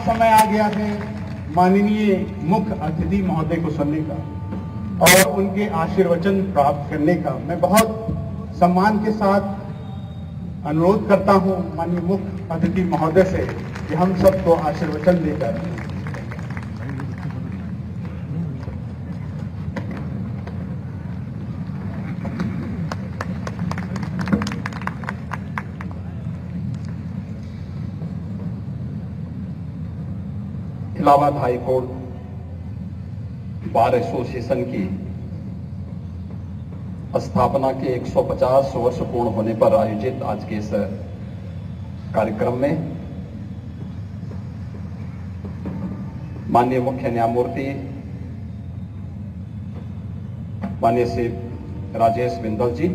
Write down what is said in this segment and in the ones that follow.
समय आ गया है माननीय मुख्य अतिथि महोदय को सुनने का और उनके आशीर्वचन प्राप्त करने का। मैं बहुत सम्मान के साथ अनुरोध करता हूं माननीय मुख्य अतिथि महोदय से कि हम सबको आशीर्वचन देकर Allahabad high court bar association की स्थापना के 150 वर्ष पूर्ण होने पर आयोजित आज के इस कार्यक्रम में माननीय मुख्य न्यायमूर्ति माननीय श्री राजेश बिंदल जी,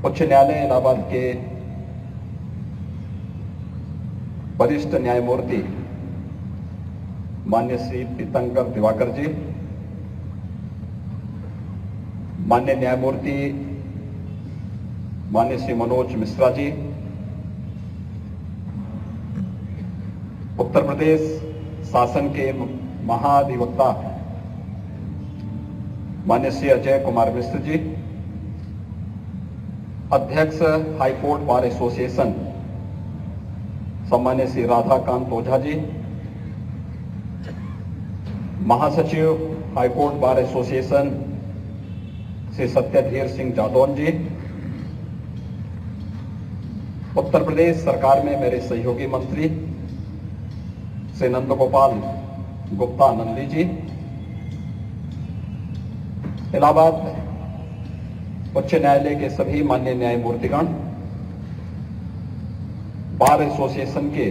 उच्च न्यायालय इलाहाबाद के वरिष्ठ न्यायमूर्ति माननीय श्री तीर्थंकर दिवाकर जी, माननीय न्यायमूर्ति माननीय श्री मनोज मिश्रा जी, उत्तर प्रदेश शासन के महाधिवक्ता माननीय श्री अजय कुमार मिश्र जी, अध्यक्ष हाईकोर्ट बार एसोसिएशन सम्मान्य श्री राधाकांत ओझा जी, महासचिव high court bar association Shri Satyadhir Singh Jadaun ji, Uttar Pradesh सरकार में मेरे सहयोगी मंत्री श्री नंदगोपाल गुप्ता नंदी जी, इलाहाबाद उच्च न्यायालय के सभी माननीय न्यायमूर्तिगण, बार एसोसिएशन के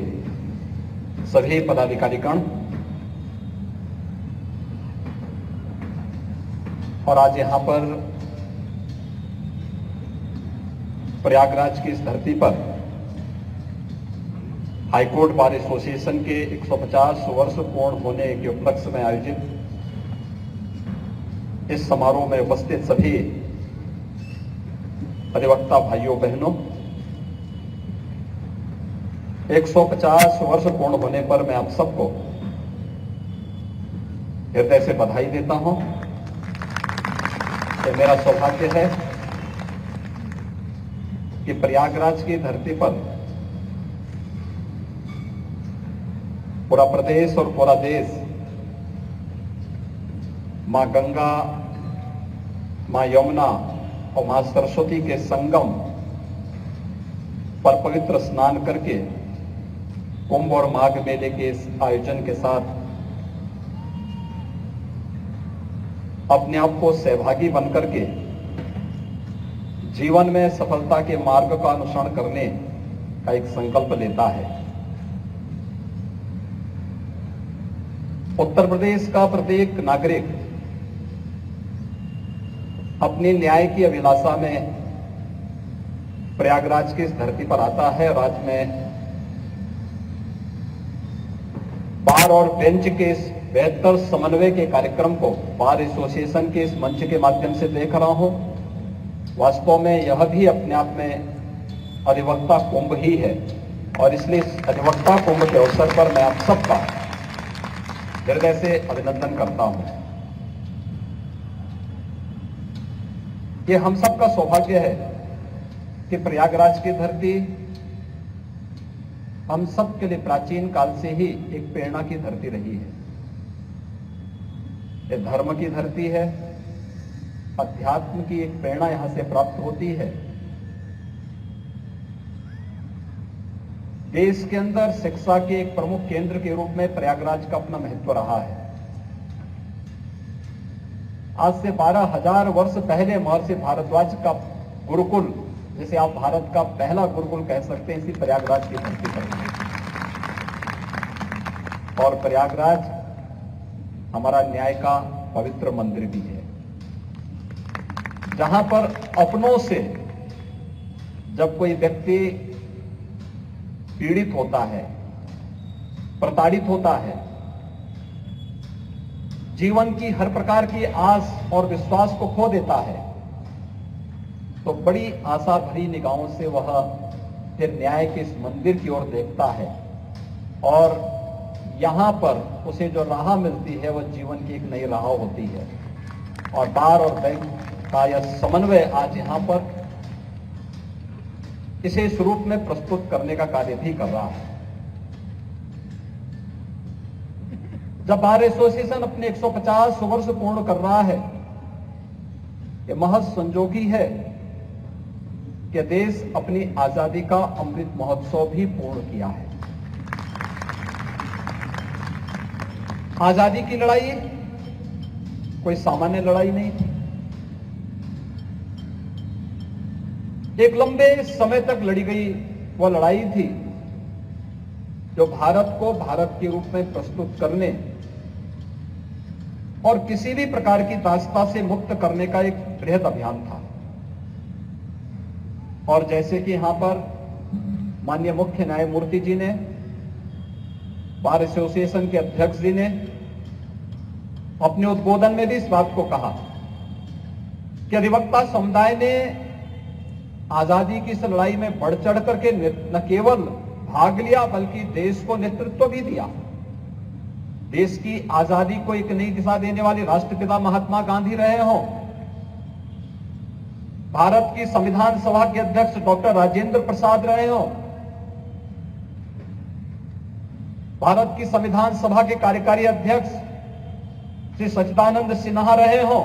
सभी पदाधिकारीगण और आज यहां पर प्रयागराज की इस धरती पर हाईकोर्ट बार एसोसिएशन के 150 वर्ष पूर्ण होने के उपलक्ष्य में आयोजित इस समारोह में उपस्थित सभी अधिवक्ता भाइयों बहनों, 150 वर्ष पूर्ण होने पर मैं आप सबको हृदय से बधाई देता हूं। ये मेरा सौभाग्य है कि प्रयागराज की धरती पर पूरा प्रदेश और पूरा देश मां गंगा, मां यमुना और मां सरस्वती के संगम पर पवित्र स्नान करके कुंभ और माघ मेले के इस आयोजन के साथ अपने आप को सहभागी बनकर के जीवन में सफलता के मार्ग का अनुसरण करने का एक संकल्प लेता है। उत्तर प्रदेश का प्रत्येक नागरिक अपनी न्याय की अभिलाषा में प्रयागराज की इस धरती पर आता है और आज मैं बार और बेंच के इस बेहतर समन्वय के कार्यक्रम को बार एसोसिएशन के इस मंच के माध्यम से देख रहा हूं। वास्तव में यह भी अपने आप में अधिवक्ता कुंभ ही है और इसलिए इस अधिवक्ता कुंभ के अवसर पर मैं आप सबका हृदय से अभिनंदन करता हूं। ये हम सबका सौभाग्य है कि प्रयागराज की धरती हम सब के लिए प्राचीन काल से ही एक प्रेरणा की धरती रही है। ये धर्म की धरती है, अध्यात्म की एक प्रेरणा यहां से प्राप्त होती है। देश के अंदर शिक्षा के एक प्रमुख केंद्र के रूप में प्रयागराज का अपना महत्व रहा है। आज से 12,000 वर्ष पहले महर्षि भारद्वाज का गुरुकुल, जिसे आप भारत का पहला गुरुकुल कह सकते हैं, इसी प्रयागराज की धरती पर। और प्रयागराज हमारा न्याय का पवित्र मंदिर भी है, जहां पर अपनों से जब कोई व्यक्ति पीड़ित होता है, प्रताड़ित होता है, जीवन की हर प्रकार की आस और विश्वास को खो देता है, तो बड़ी आशा भरी निगाहों से वह फिर न्याय के इस मंदिर की ओर देखता है और यहां पर उसे जो राह मिलती है वह जीवन की एक नई राह होती है। और बार और बैंक का यह समन्वय आज यहां पर इसे इस रूप में प्रस्तुत करने का कार्य भी कर रहा है। जब बार एसोसिएशन अपने 150 वर्ष पूर्ण कर रहा है, यह महज संजोगी है कि देश अपनी आजादी का अमृत महोत्सव भी पूर्ण किया है। आजादी की लड़ाई कोई सामान्य लड़ाई नहीं थी। एक लंबे समय तक लड़ी गई वह लड़ाई थी जो भारत को भारत के रूप में प्रस्तुत करने और किसी भी प्रकार की दासता से मुक्त करने का एक बृहद अभियान था। और जैसे कि यहां पर माननीय मुख्य न्यायमूर्ति जी ने, बार एसोसिएशन के अध्यक्ष जी ने अपने उद्बोधन में भी इस बात को कहा कि अधिवक्ता समुदाय ने आजादी की इस लड़ाई में बढ़ चढ़ करके न केवल भाग लिया बल्कि देश को नेतृत्व भी दिया। देश की आजादी को एक नई दिशा देने वाले राष्ट्रपिता महात्मा गांधी रहे हों, भारत की संविधान सभा के अध्यक्ष डॉक्टर राजेंद्र प्रसाद रहे हों, भारत की संविधान सभा के कार्यकारी अध्यक्ष श्री सच्चिदानंद सिन्हा रहे हों,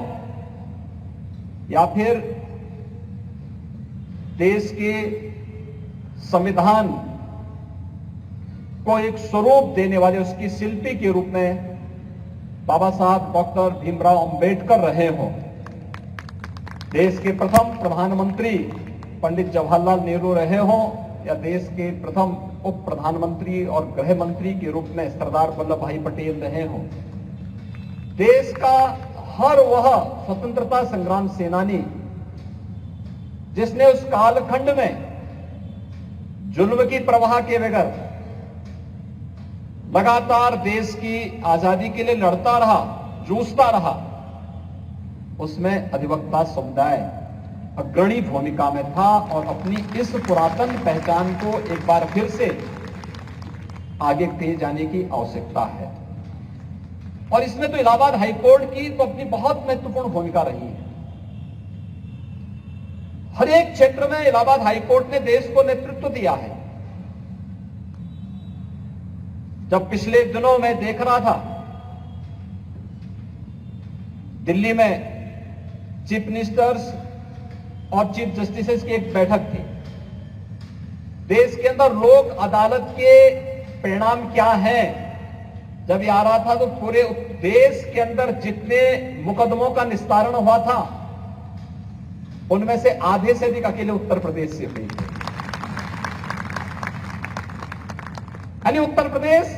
या फिर देश के संविधान को एक स्वरूप देने वाले उसकी शिल्पी के रूप में बाबा साहब डॉक्टर भीमराव अंबेडकर रहे हों, देश के प्रथम प्रधानमंत्री पंडित जवाहरलाल नेहरू रहे हों, या देश के प्रथम उप प्रधानमंत्री और गृह मंत्री के रूप में सरदार वल्लभ भाई पटेल रहे हों, देश का हर वह स्वतंत्रता संग्राम सेनानी जिसने उस कालखंड में जुल्म की परवाह किए बगैर लगातार देश की आजादी के लिए लड़ता रहा, जूझता रहा, उसमें अधिवक्ता समुदाय अग्रणी भूमिका में था और अपनी इस पुरातन पहचान को एक बार फिर से आगे ले जाने की आवश्यकता है। और इसमें तो इलाहाबाद हाईकोर्ट की तो अपनी बहुत महत्वपूर्ण भूमिका रही है। हर एक क्षेत्र में इलाहाबाद हाईकोर्ट ने देश को नेतृत्व दिया है। जब पिछले दिनों में देख रहा था, दिल्ली में चीफ मिनिस्टर्स और चीफ जस्टिसेस की एक बैठक थी। देश के अंदर लोक अदालत के परिणाम क्या हैं, जब ये आ रहा था तो पूरे देश के अंदर जितने मुकदमों का निस्तारण हुआ था उनमें से आधे से अधिक अकेले उत्तर प्रदेश से हुई। यानी उत्तर प्रदेश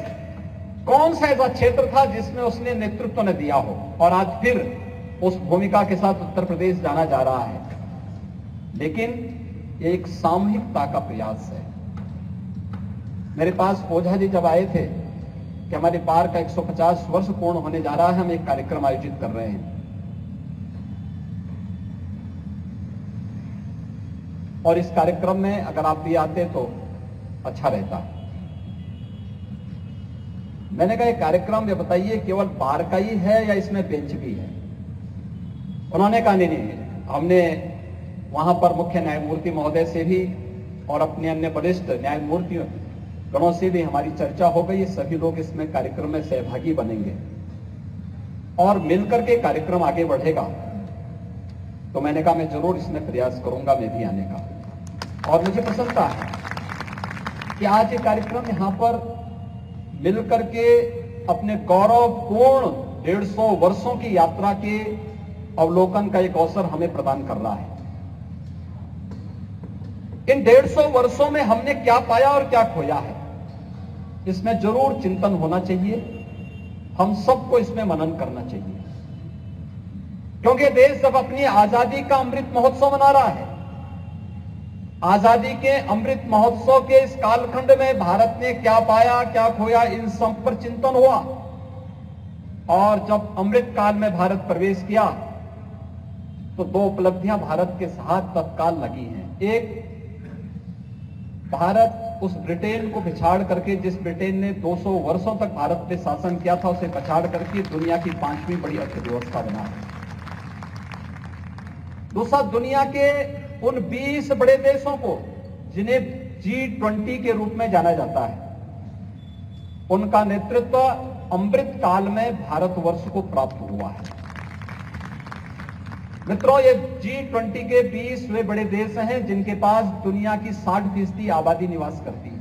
कौन सा ऐसा क्षेत्र था जिसमें उसने नेतृत्व न दिया हो, और आज फिर उस भूमिका के साथ उत्तर प्रदेश जाना जा रहा है। लेकिन ये एक सामूहिकता का प्रयास है। मेरे पास ओझा जी जब आए थे कि हमारे बार का 150 वर्ष पूर्ण होने जा रहा है, हम एक कार्यक्रम आयोजित कर रहे हैं, और इस कार्यक्रम में अगर आप भी आते तो अच्छा रहता। मैंने कहा, कार्यक्रम ये बताइए केवल बार का ही है या इसमें बेंच भी है? उन्होंने कहा नहीं, हमने वहां पर मुख्य न्यायमूर्ति महोदय से भी और अपने अन्य वरिष्ठ न्यायमूर्ति गणों से भी हमारी चर्चा हो गई। सभी लोग इसमें कार्यक्रम में सहभागी बनेंगे और मिलकर के कार्यक्रम आगे बढ़ेगा। तो मैंने कहा मैं जरूर इसमें प्रयास करूंगा मैं भी आने का। और मुझे प्रसन्नता है कि आज ये कार्यक्रम यहां पर मिलकर के अपने गौरवपूर्ण 150 वर्षों की यात्रा के अवलोकन का एक अवसर हमें प्रदान कर रहा है। इन 150 वर्षों में हमने क्या पाया और क्या खोया है, इसमें जरूर चिंतन होना चाहिए। हम सबको इसमें मनन करना चाहिए, क्योंकि देश जब अपनी आजादी का अमृत महोत्सव मना रहा है, आजादी के अमृत महोत्सव के इस कालखंड में भारत ने क्या पाया क्या खोया, इन सब पर चिंतन हुआ। और जब अमृत काल में भारत प्रवेश किया तो 2 उपलब्धियां भारत के साथ तत्काल लगी हैं। एक, भारत उस ब्रिटेन को पिछाड़ करके, जिस ब्रिटेन ने 200 वर्षों तक भारत पे शासन किया था, उसे पछाड़ करके दुनिया की 5वीं बड़ी अर्थव्यवस्था बना है। दूसरा, दुनिया के उन 20 बड़े देशों को जिन्हें G20 के रूप में जाना जाता है, उनका नेतृत्व अमृत काल में भारतवर्ष को प्राप्त हुआ है। मित्रों, ये G20 के 20 वे बड़े देश हैं जिनके पास दुनिया की 60% आबादी निवास करती है,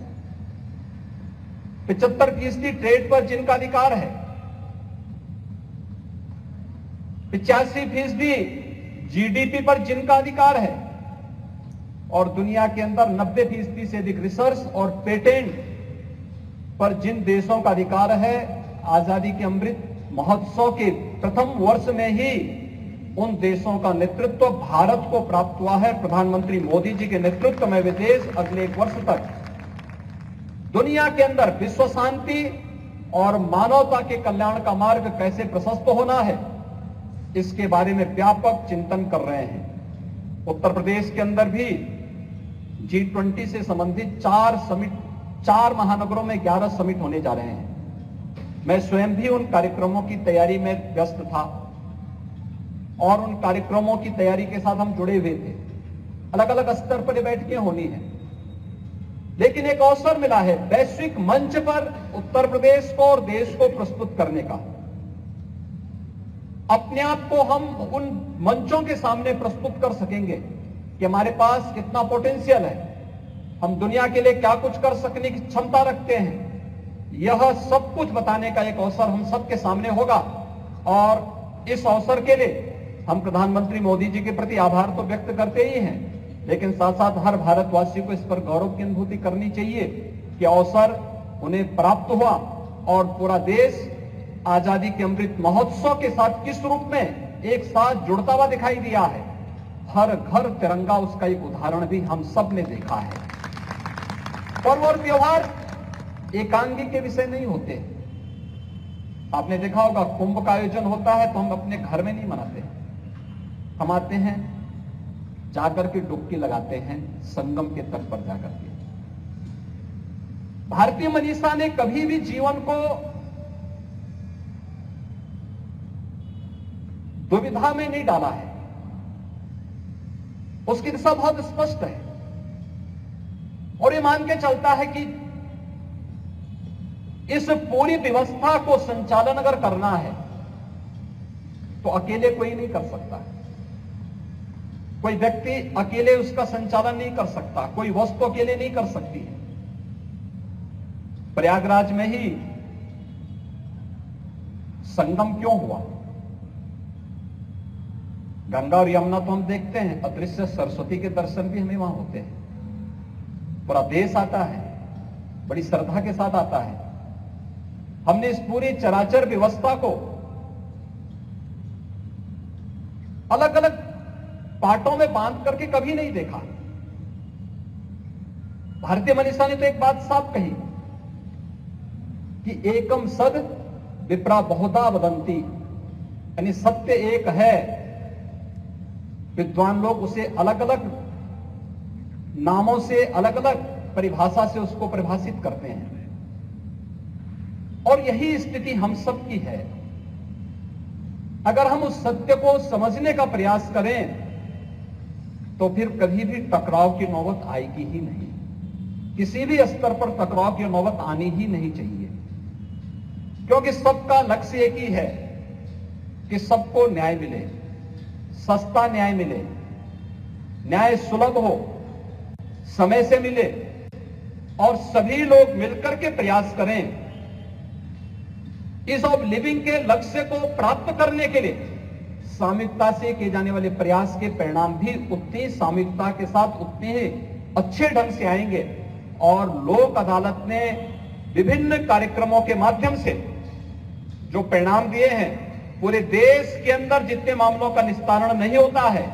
75% ट्रेड पर जिनका अधिकार है, 85% GDP पर जिनका अधिकार है, और दुनिया के अंदर 90% से अधिक रिसर्च और पेटेंट पर जिन देशों का अधिकार है, आजादी के अमृत महोत्सव के प्रथम वर्ष में ही उन देशों का नेतृत्व भारत को प्राप्त हुआ है। प्रधानमंत्री मोदी जी के नेतृत्व में वे देश अगले 1 वर्ष तक दुनिया के अंदर विश्व शांति और मानवता के कल्याण का मार्ग कैसे प्रशस्त होना है, इसके बारे में व्यापक चिंतन कर रहे हैं। उत्तर प्रदेश के अंदर भी G20 से संबंधित 4 महानगरों में 11 समिट होने जा रहे हैं। मैं स्वयं भी उन कार्यक्रमों की तैयारी में व्यस्त था और उन कार्यक्रमों की तैयारी के साथ हम जुड़े हुए थे। अलग अलग स्तर पर बैठकें होनी है, लेकिन एक अवसर मिला है वैश्विक मंच पर उत्तर प्रदेश को और देश को प्रस्तुत करने का। अपने आप को हम उन मंचों के सामने प्रस्तुत कर सकेंगे कि हमारे पास कितना पोटेंशियल है, हम दुनिया के लिए क्या कुछ कर सकने की क्षमता रखते हैं। यह सब कुछ बताने का एक अवसर हम सबके सामने होगा, और इस अवसर के लिए हम प्रधानमंत्री मोदी जी के प्रति आभार तो व्यक्त करते ही हैं, लेकिन साथ साथ हर भारतवासी को इस पर गौरव की अनुभूति करनी चाहिए कि अवसर उन्हें प्राप्त हुआ और पूरा देश आजादी के अमृत महोत्सव के साथ किस रूप में एक साथ जुड़ता हुआ दिखाई दिया है। हर घर तिरंगा, उसका एक उदाहरण भी हम सब ने देखा है। पर्व और त्योहार एकांगी के विषय नहीं होते। आपने देखा होगा, कुंभ का आयोजन होता है तो हम अपने घर में नहीं मनाते, हम आते हैं जाकर के डुबकी लगाते हैं संगम के तट पर जाकर के। भारतीय मनीषा ने कभी भी जीवन को दुविधा में नहीं डाला है, उसकी दिशा बहुत स्पष्ट है और ये मान के चलता है कि इस पूरी व्यवस्था को संचालन अगर करना है तो अकेले कोई नहीं कर सकता। कोई व्यक्ति अकेले उसका संचालन नहीं कर सकता, कोई वस्तु अकेले नहीं कर सकती है। प्रयागराज में ही संगम क्यों हुआ? गंगा और यमुना तो हम देखते हैं, अदृश्य सरस्वती के दर्शन भी हमें वहां होते हैं। पूरा देश आता है, बड़ी श्रद्धा के साथ आता है। हमने इस पूरी चराचर व्यवस्था को अलग अलग पार्टों में बांध करके कभी नहीं देखा। भारतीय मनीषा ने तो एक बात साफ कही कि एकम सद विप्रा बहुधा वदंती, यानी सत्य एक है, विद्वान लोग उसे अलग अलग नामों से, अलग अलग परिभाषा से उसको परिभाषित करते हैं, और यही स्थिति हम सब की है। अगर हम उस सत्य को समझने का प्रयास करें तो फिर कभी भी टकराव की नौबत आएगी ही नहीं। किसी भी स्तर पर टकराव की नौबत आनी ही नहीं चाहिए, क्योंकि सबका लक्ष्य एक ही है कि सबको न्याय मिले, सस्ता न्याय मिले, न्याय सुलभ हो, समय से मिले, और सभी लोग मिलकर के प्रयास करें इस ऑफ लिविंग के लक्ष्य को प्राप्त करने के लिए। सामूहिकता से किए जाने वाले प्रयास के परिणाम भी उतनी सामूहिकता के साथ उतने ही अच्छे ढंग से आएंगे। और लोक अदालत ने विभिन्न कार्यक्रमों के माध्यम से जो परिणाम दिए हैं, पूरे देश के अंदर जितने मामलों का निस्तारण नहीं होता है,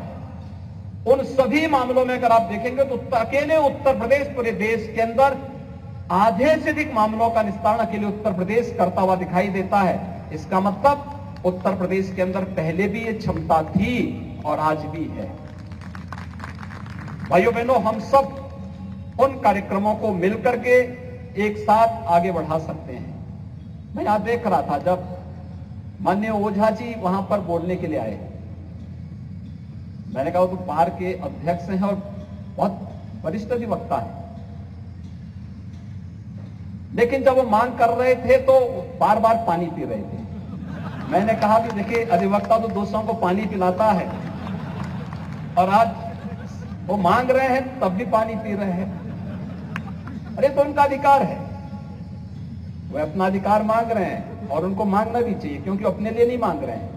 उन सभी मामलों में अगर आप देखेंगे तो अकेले उत्तर प्रदेश पूरे देश के अंदर आधे से अधिक मामलों का निस्तारण अकेले उत्तर प्रदेश करता हुआ दिखाई देता है। इसका मतलब उत्तर प्रदेश के अंदर पहले भी ये क्षमता थी और आज भी है। भाइयों बहनों, हम सब उन कार्यक्रमों को मिलकर के एक साथ आगे बढ़ा सकते हैं। मैं यहां देख रहा था जब माननीय ओझा जी वहां पर बोलने के लिए आए, मैंने कहा वो तो बार के अध्यक्ष हैं और बहुत वरिष्ठ अधिवक्ता है, लेकिन जब वो मांग कर रहे थे तो बार बार पानी पी रहे थे। मैंने कहा कि देखिए अधिवक्ता तो दूसरों को पानी पिलाता है और आज वो मांग रहे हैं तब भी पानी पी रहे हैं। अरे तो उनका अधिकार है, वो अपना अधिकार मांग रहे हैं और उनको मांगना भी चाहिए, क्योंकि अपने लिए नहीं मांग रहे हैं।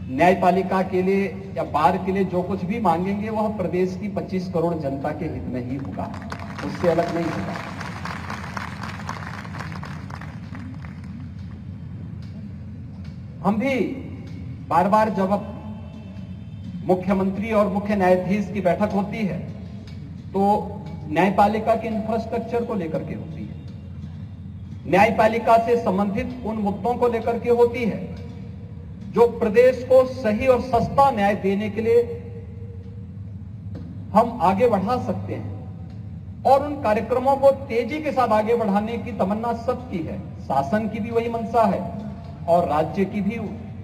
न्यायपालिका के लिए या बार के लिए जो कुछ भी मांगेंगे वह प्रदेश की 25 करोड़ जनता के हित में ही होगा, उससे अलग नहीं होगा। हम भी बार बार जब मुख्यमंत्री और मुख्य न्यायाधीश की बैठक होती है तो न्यायपालिका के इंफ्रास्ट्रक्चर को लेकर के होती है, न्यायपालिका से संबंधित उन मुद्दों को लेकर के होती है जो प्रदेश को सही और सस्ता न्याय देने के लिए हम आगे बढ़ा सकते हैं। और उन कार्यक्रमों को तेजी के साथ आगे बढ़ाने की तमन्ना सबकी है, शासन की भी वही मंशा है और राज्य की भी,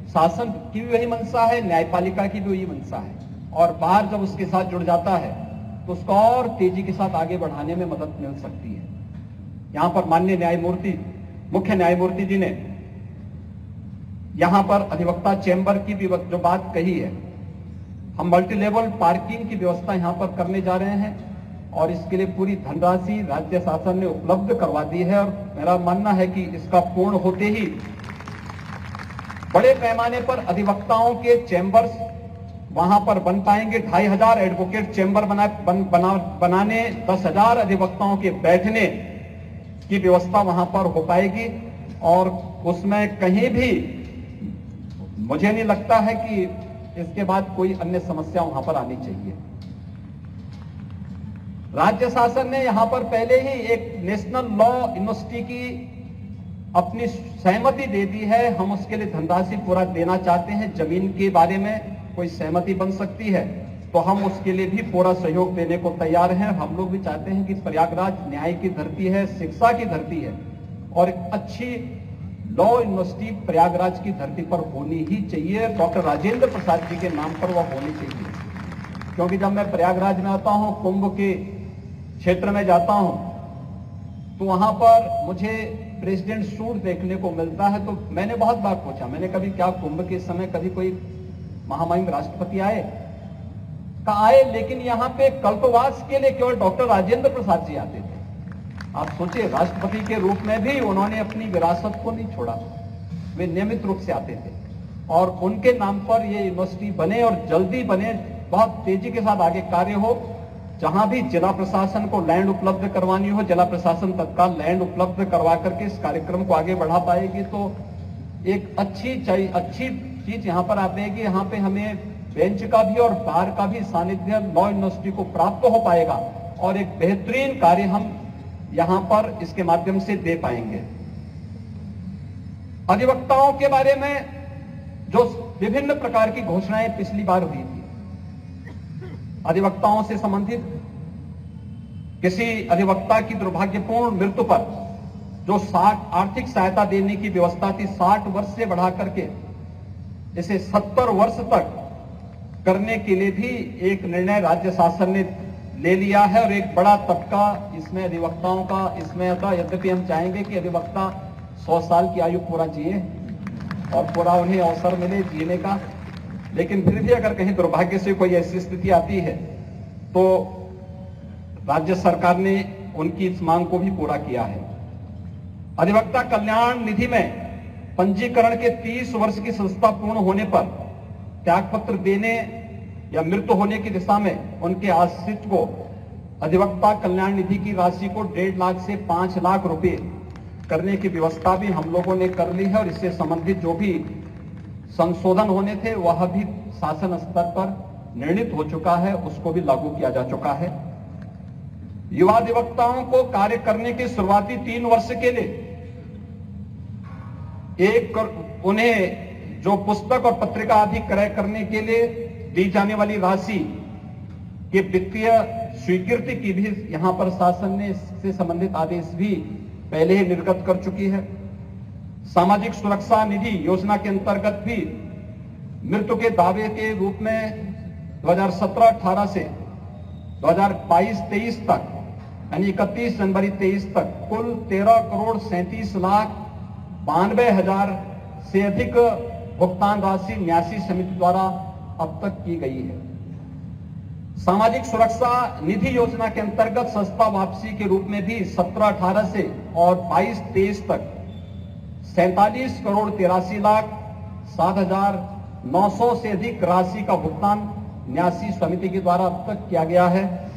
शासन की भी वही मंशा है, न्यायपालिका की भी वही मंशा है। और बाहर जब उसके साथ जुड़ जाता है तो उसको और तेजी के साथ आगे बढ़ाने में मदद मिल सकती है। यहां पर माननीय न्यायमूर्ति, मुख्य न्यायमूर्ति जी ने यहां पर अधिवक्ता चैम्बर की भी जो बात कही है, हम मल्टी लेवल पार्किंग की व्यवस्था यहां पर करने जा रहे हैं और इसके लिए पूरी धनराशि राज्य शासन ने उपलब्ध करवा दी है। और मेरा मानना है कि इसका पूर्ण होते ही बड़े पैमाने पर अधिवक्ताओं के चैम्बर्स वहां पर बन पाएंगे। 2500 एडवोकेट चैम्बर बनाने 10,000 अधिवक्ताओं के बैठने की व्यवस्था वहां पर हो पाएगी और उसमें कहीं भी मुझे नहीं लगता है कि इसके बाद कोई अन्य समस्या वहां पर आनी चाहिए। राज्य शासन ने यहां पर पहले ही एक नेशनल लॉ यूनिवर्सिटी की अपनी सहमति दे दी है, हम उसके लिए धनराशि पूरा देना चाहते हैं। जमीन के बारे में कोई सहमति बन सकती है तो हम उसके लिए भी पूरा सहयोग देने को तैयार हैं। हम लोग भी चाहते हैं कि प्रयागराज न्याय की धरती है, शिक्षा की धरती है और एक अच्छी लॉ यूनिवर्सिटी प्रयागराज की धरती पर होनी ही चाहिए। डॉक्टर राजेंद्र प्रसाद जी के नाम पर वह होनी चाहिए, क्योंकि जब मैं प्रयागराज में आता हूं, कुंभ के क्षेत्र में जाता हूं, तो वहां पर मुझे प्रेसिडेंट सूट देखने को मिलता है। तो मैंने बहुत बार पूछा, मैंने कभी क्या कुंभ के समय कभी कोई महामहिम राष्ट्रपति आए? कहा आए, लेकिन यहां पे कल्पवास के लिए केवल डॉक्टर राजेंद्र प्रसाद जी आते थे। आप सोचिए, राष्ट्रपति के रूप में भी उन्होंने अपनी विरासत को नहीं छोड़ा, वे नियमित रूप से आते थे और उनके नाम पर ये यूनिवर्सिटी बने और जल्दी बने, बहुत तेजी के साथ आगे कार्य हो। जहां भी जिला प्रशासन को लैंड उपलब्ध करवानी हो, जिला प्रशासन तत्काल लैंड उपलब्ध करवा करके इस कार्यक्रम को आगे बढ़ा पाएगी। तो एक अच्छी चीज यहां पर आते हैं कि यहां पे हमें बेंच का भी और बार का भी सानिध्य लॉ यूनिवर्सिटी को प्राप्त हो पाएगा और एक बेहतरीन कार्य हम यहां पर इसके माध्यम से दे पाएंगे। अधिवक्ताओं के बारे में जो विभिन्न प्रकार की घोषणाएं पिछली बार हुई थी, अधिवक्ताओं से संबंधित किसी अधिवक्ता की दुर्भाग्यपूर्ण मृत्यु पर जो 60 आर्थिक सहायता देने की व्यवस्था थी, 60 वर्ष से बढ़ा करके इसे 70 वर्ष तक करने के लिए भी एक निर्णय राज्य शासन ने ले लिया है और एक बड़ा तबका इसमें अधिवक्ताओं का इसमें आता। यद्यपि हम चाहेंगे कि अधिवक्ता 100 साल की आयु पूरा जिए और पूरा उन्हें अवसर मिले जीने का, लेकिन फिर भी अगर कहीं दुर्भाग्य से कोई ऐसी स्थिति आती है तो राज्य सरकार ने उनकी इस मांग को भी पूरा किया है। अधिवक्ता कल्याण निधि में पंजीकरण के 30 वर्ष की संस्था पूर्ण होने पर त्यागपत्र देने या मृत्यु होने की दिशा में उनके आश्रित को अधिवक्ता कल्याण निधि की राशि को 1.5 लाख से 5 लाख रुपए करने की व्यवस्था भी हम लोगों ने कर ली है और इससे संबंधित जो भी संशोधन होने थे वह भी शासन स्तर पर निर्णित हो चुका है, उसको भी लागू किया जा चुका है। युवा अधिवक्ताओं को कार्य करने के शुरुआती 3 वर्ष के लिए उन्हें जो पुस्तक और पत्रिका आदि क्रय करने के लिए दी जाने वाली राशि के वित्तीय स्वीकृति की भी यहां पर शासन ने इससे संबंधित आदेश भी पहले ही निर्गत कर चुकी है। सामाजिक सुरक्षा निधि योजना के अंतर्गत भी मृत्यु के दावे के रूप में 2017-18 से 2022-23 तक यानी 31 जनवरी 23 तक कुल 13,37,92,000 से अधिक भुगतान राशि न्यासी समिति द्वारा अब तक की गई है। सामाजिक सुरक्षा निधि योजना के अंतर्गत सस्ता वापसी के रूप में भी 17-18 से और 22-23 तक 47,83,07,900 से अधिक राशि का भुगतान न्यासी समिति के द्वारा अब तक किया गया है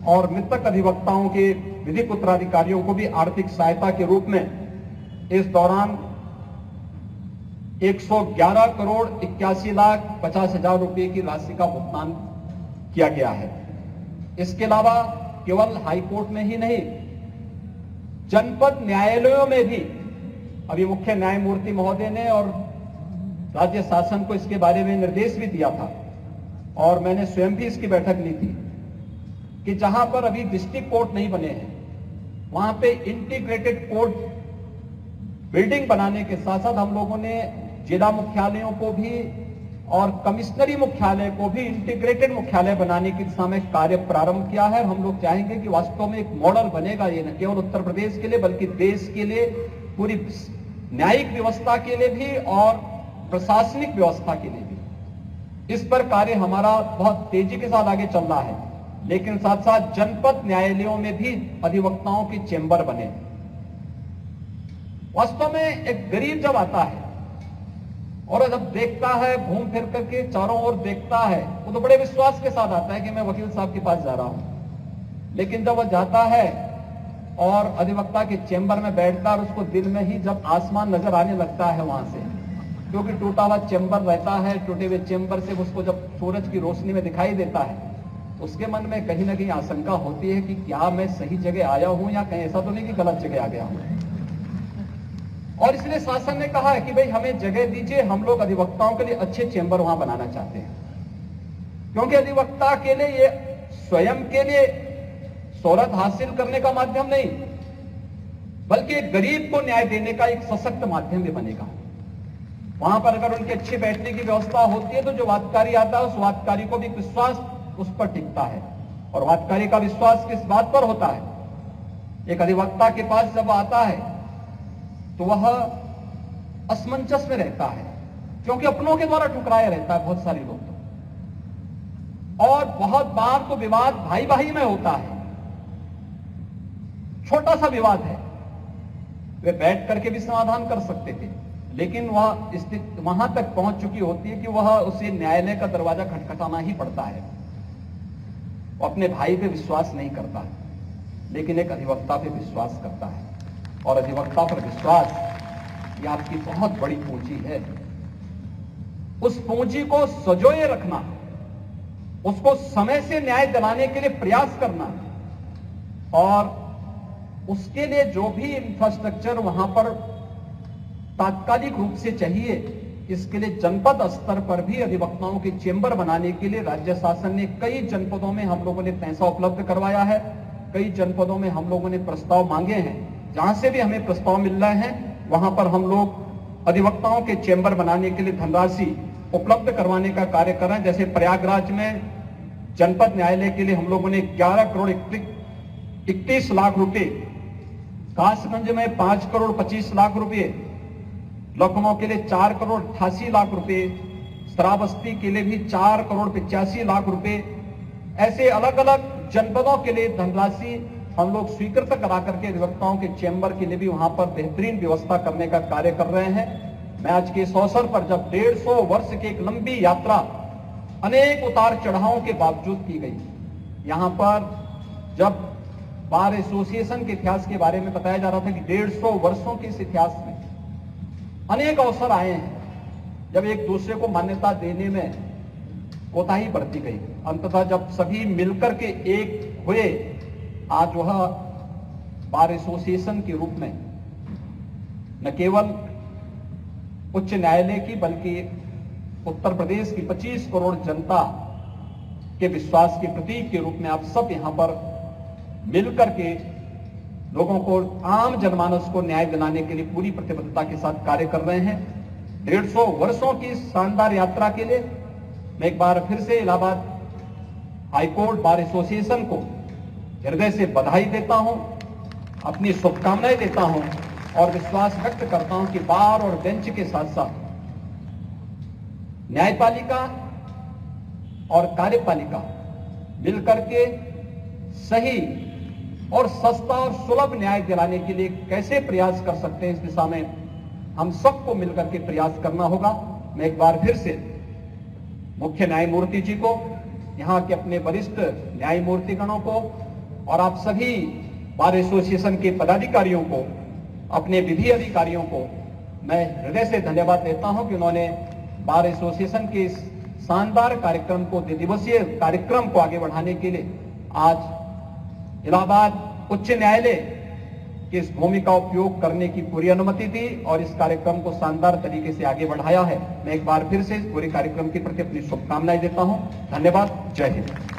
और मृतक अधिवक्ताओं के विधिक उत्तराधिकारियों को भी आर्थिक सहायता के रूप में इस दौरान 111,81,50,000 रुपए की राशि का भुगतान किया गया है। इसके अलावा केवल हाईकोर्ट में ही नहीं, जनपद न्यायालयों में भी अभी मुख्य न्यायमूर्ति महोदय ने और राज्य शासन को इसके बारे में निर्देश भी दिया था और मैंने स्वयं भी इसकी बैठक ली थी कि जहां पर अभी डिस्ट्रिक्ट कोर्ट नहीं बने हैं वहां पे इंटीग्रेटेड कोर्ट बिल्डिंग बनाने के साथ साथ हम लोगों ने जिला मुख्यालयों को भी और कमिश्नरी मुख्यालय को भी इंटीग्रेटेड मुख्यालय बनाने की दिशा में कार्य प्रारंभ किया है। हम लोग चाहेंगे कि वास्तव में एक मॉडल बनेगा, ये न केवल उत्तर प्रदेश के लिए बल्कि देश के लिए, पूरी न्यायिक व्यवस्था के लिए भी और प्रशासनिक व्यवस्था के लिए भी। इस पर कार्य हमारा बहुत तेजी के साथ आगे चल रहा है, लेकिन साथ साथ जनपद न्यायालयों में भी अधिवक्ताओं की चेंबर बने। वास्तव में एक गरीब जब आता है और जब देखता है, घूम फिर करके चारों ओर देखता है, वो तो बड़े विश्वास के साथ आता है कि मैं वकील साहब के पास जा रहा हूं। लेकिन जब वह जाता है और अधिवक्ता के चेंबर में बैठता है और उसको दिन में ही जब आसमान नजर आने लगता है वहां से, क्योंकि टूटा हुआ चेंबर रहता है, टूटे हुए चेंबर से उसको जब सूरज की रोशनी में दिखाई देता है, उसके मन में कहीं ना कहीं आशंका होती है कि क्या मैं सही जगह आया हूं या कहीं ऐसा तो नहीं कि गलत जगह आ गया हूं। और इसलिए शासन ने कहा है कि भाई हमें जगह दीजिए, हम लोग अधिवक्ताओं के लिए अच्छे चेंबर वहां बनाना चाहते हैं, क्योंकि अधिवक्ता के लिए ये स्वयं के लिए शोहरत हासिल करने का माध्यम नहीं, बल्कि एक गरीब को न्याय देने का एक सशक्त माध्यम भी बनेगा। वहां पर अगर उनके अच्छे बैठने की व्यवस्था होती है तो जो वादकारी आता है उस वादकारी को भी विश्वास उस पर टिकता है। और वादकारी का विश्वास किस बात पर होता है? एक अधिवक्ता के पास जब आता है तो वह असमंजस में रहता है, क्योंकि अपनों के द्वारा ठुकराया रहता है बहुत सारे लोग तो। और बहुत बार तो विवाद भाई भाई में होता है, छोटा सा विवाद है, वे बैठ करके भी समाधान कर सकते थे, लेकिन वह स्थिति वहां तक पहुंच चुकी होती है कि वह उसे न्यायालय का दरवाजा खटखटाना ही पड़ता है। वो अपने भाई पे विश्वास नहीं करता, लेकिन एक अधिवक्ता पे विश्वास करता है। और अधिवक्ता पर विश्वास ये आपकी बहुत बड़ी पूंजी है। उस पूंजी को सजोए रखना, उसको समय से न्याय दिलाने के लिए प्रयास करना और उसके लिए जो भी इंफ्रास्ट्रक्चर वहां पर तात्कालिक रूप से चाहिए, इसके लिए जनपद स्तर पर भी अधिवक्ताओं के चेंबर बनाने के लिए राज्य शासन ने कई जनपदों में हम लोगों ने पैसा उपलब्ध करवाया है। कई जनपदों में हम लोगों ने प्रस्ताव मांगे हैं, जहां से भी हमें प्रस्ताव मिल रहे हैं वहां पर हम लोग अधिवक्ताओं के चेंबर बनाने के लिए धनराशि उपलब्ध करवाने का कार्य कर रहे हैं। जैसे प्रयागराज में जनपद न्यायालय के लिए हम लोगों ने 11,31,00,000 रुपए, कासगंज में 5,25,00,000 रुपए, लखनऊ के लिए 4,88,00,000 रुपए, श्रावस्ती के लिए भी 4,85,00,000 रुपए, ऐसे अलग अलग जनपदों के लिए धनराशि हम लोग स्वीकृत करा करके अधिवक्ताओं के चेंबर के लिए भी वहां पर बेहतरीन व्यवस्था करने का कार्य कर रहे हैं। मैं आज के इस अवसर पर जब 150 वर्ष की एक लंबी यात्रा अनेक उतार चढ़ावों के बावजूद की गई, यहां पर जब बार एसोसिएशन के इतिहास के बारे में बताया जा रहा था कि 150 वर्षों के इस इतिहास में अनेक अवसर आए हैं जब एक दूसरे को मान्यता देने में कोताही बरती गई, अंततः जब सभी मिलकर के एक हुए, आज वह बार एसोसिएशन के रूप में न केवल उच्च न्यायालय की बल्कि उत्तर प्रदेश की 25 करोड़ जनता के विश्वास के प्रतीक के रूप में आप सब यहां पर मिलकर के लोगों को, आम जनमानस को न्याय दिलाने के लिए पूरी प्रतिबद्धता के साथ कार्य कर रहे हैं। 150 वर्षों की शानदार यात्रा के लिए मैं एक बार फिर से इलाहाबाद हाईकोर्ट बार एसोसिएशन को हृदय से बधाई देता हूं, अपनी शुभकामनाएं देता हूं और विश्वास व्यक्त करता हूं कि बार और बेंच के साथ साथ न्यायपालिका और कार्यपालिका मिलकर के सही और सस्ता और सुलभ न्याय दिलाने के लिए कैसे प्रयास कर सकते हैं, इस दिशा में हम सबको मिलकर के प्रयास करना होगा। मैं एक बार फिर से मुख्य न्यायमूर्ति जी को, यहां के अपने वरिष्ठ न्यायमूर्तिगणों को और आप सभी बार एसोसिएशन के पदाधिकारियों को, अपने विधि अधिकारियों को मैं हृदय से धन्यवाद देता हूं कि उन्होंने बार एसोसिएशन के इस शानदार कार्यक्रम को, द्विदिवसीय कार्यक्रम को आगे बढ़ाने के लिए आज इलाहाबाद उच्च न्यायालय की इस भूमि का उपयोग करने की पूरी अनुमति दी और इस कार्यक्रम को शानदार तरीके से आगे बढ़ाया है। मैं एक बार फिर से इस पूरे कार्यक्रम के प्रति अपनी शुभकामनाएं देता हूं। धन्यवाद। जय हिंद।